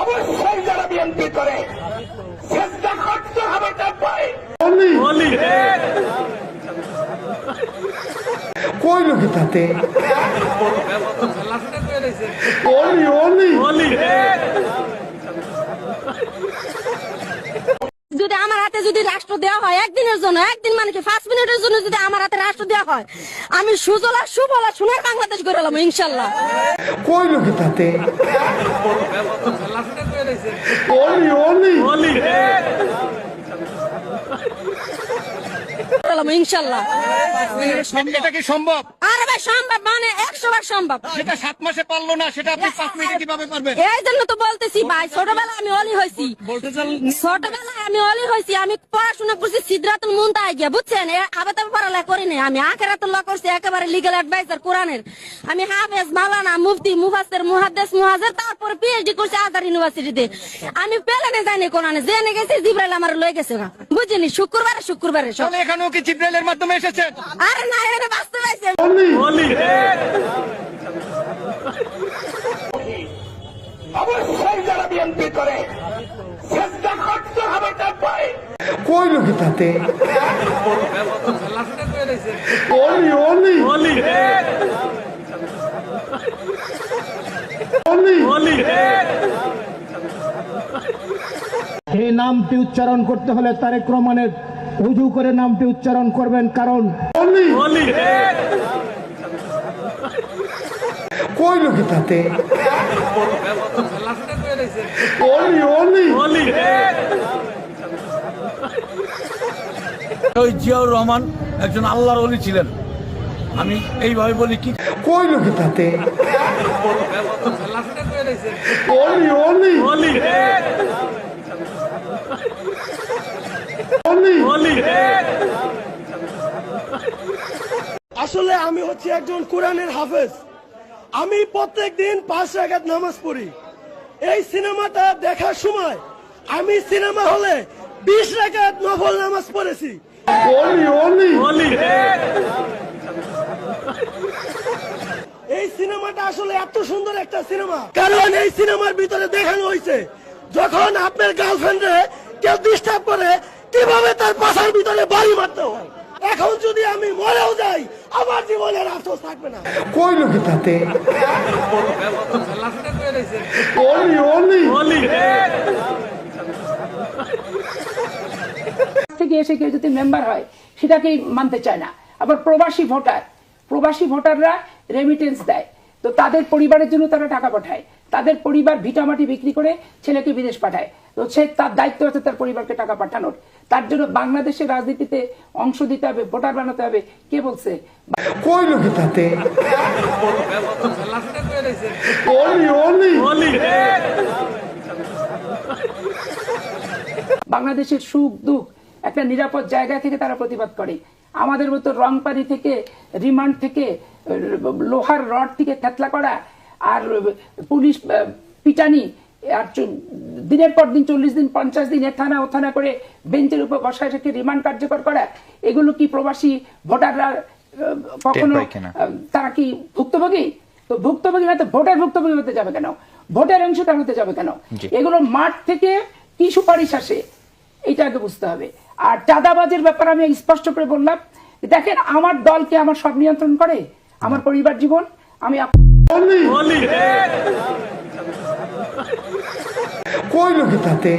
অবশ্যই যারা বিএনপি করে চেষ্টা করতে হবে তারপরে কই লোকে তাতে যদি আমার হাতে যদি রাষ্ট্র দেওয়া হয় একদিনের জন্য, একদিন মানে কি 5 মিনিটের জন্য যদি আমার হাতে রাষ্ট্র দেওয়া হয়, আমি সুজলা সুফলা সোনার বাংলাদেশ গড়ে এলাম ইনশাল্লাহ। কই লোকে তাতে ইনশাল্লাহ এটা কি সম্ভব? আরে ভাই সম্ভব, মানে 100 বার সম্ভব। সেটা 7 মাসে পারলো না, সেটা আপনি 5 মিনিটে কিভাবে পারবেন? এই জন্য তো বলতেছি ভাই, ছোটবেলায় আমি অলি হয়েছি, আমি পড়াশোনা করছি সিদরাতুল মুনতাহা গিয়া, বুঝছেন? আবে তবে পড়ালেখা করি নাই, আমি আখিরাতুল ল করছি, একেবারে লিগ্যাল অ্যাডভাইজার কোরআনের। আমি হাফেজ, মাওলানা, মুফতি, মুফাসসির, মুহাদ্দিস, মুহাজির, তারপরে পিএইচডি করছি আজহার ইউনিভার্সিটিতে। আমি প্লেনে যাইনি কোরআনে, জেনে গেছি জিবরাইল আমার লয়ে গেছে না, বুঝিনি? শুক্রবারে সব। তাহলে এখানেও কি জিবরাইলের মাধ্যমে এসেছে? আরে না, এটা বাস্তব আছে। অবশ্যই যারা বিএনপি করে চেষ্টা করতে হবে তারপরে কই লোকে তাতে এই নামটি উচ্চারণ করতে হলে তারেক রহমানের উজু করে নামটি উচ্চারণ করবেন, কারণ কই লোকে তাতে জিয়াউর রহমান একজন আল্লাহর ওলি ছিলেন, আমি এইভাবে বলি। কি কই লোকে তাতে আসলে আমি হচ্ছে একজন কোরআনের হাফেজ। আমি প্রত্যেক দিন 5 রাকাত নামাজ পড়ি। এই সিনেমাটা দেখার সময় আমি সিনেমা হলে 20 রাকাত নফল নামাজ পড়েছি। এই সিনেমাটা আসলে এত সুন্দর একটা সিনেমা, কারণ এই সিনেমার ভিতরে দেখানো হয়েছে যখন আপনার গার্লফ্রেন্ডে কেউ ডিস্টার্ব করে কিভাবে তার পাশার ভিতরে বাড়ি মারতে হয়। এখন যদি আমি মরেও যাই আমার জীবনের আফসোস থাকবে না। কই লোকে তাতে থেকে এসে কেউ যদি মেম্বার হয় সেটাকেই মানতে চায় না। আবার প্রবাসী ভোটাররা রেমিটেন্স দেয়, তো তাদের পরিবারের জন্য তারা টাকা পাঠায়, তাদের পরিবার ভিটামাটি বিক্রি করে ছেলেকে বিদেশ পাঠায়, তো সে তার দায়িত্ব আছে তার পরিবারকে টাকা পাঠানোর। তার জন্য বাংলাদেশের রাজনীতিতে অংশ দিতে হবে, ভোটার বানাতে হবে। কে বলছে? কই লোকে তাতে বাংলাদেশের সুখ দুঃখ একটা নিরাপদ জায়গা থেকে তারা প্রতিবাদ করে। আমাদের মতো রংপানি থেকে, রিমান্ড থেকে, লোহার রড থেকে থেতলা করা, আর পুলিশ পিটানি, আর দিনের পর দিন 40 দিন 50 দিন থানা ও থানা করে বেঞ্চের উপর বসায় রেখে রিমান্ড কার্যকর করা, এগুলো কি প্রবাসী ভোটাররা কখনো তারা কি ভুক্তভোগী? তো ভুক্তভোগী না তো ভোটের ভুক্তভোগী হতে যাবে কেন? ভোটের অংশীদার হতে যাবে কেন? এগুলো মাঠ থেকে কি সুপারিশ আসে এটা আগে বুঝতে হবে। আর চাঁদাবাজের ব্যাপারে আমি স্পষ্ট করে বললাম, দেখেন আমার দলকে আমার সব নিয়ন্ত্রণ করে, আমার পরিবার জীবন। আমি কই লোকে তাতে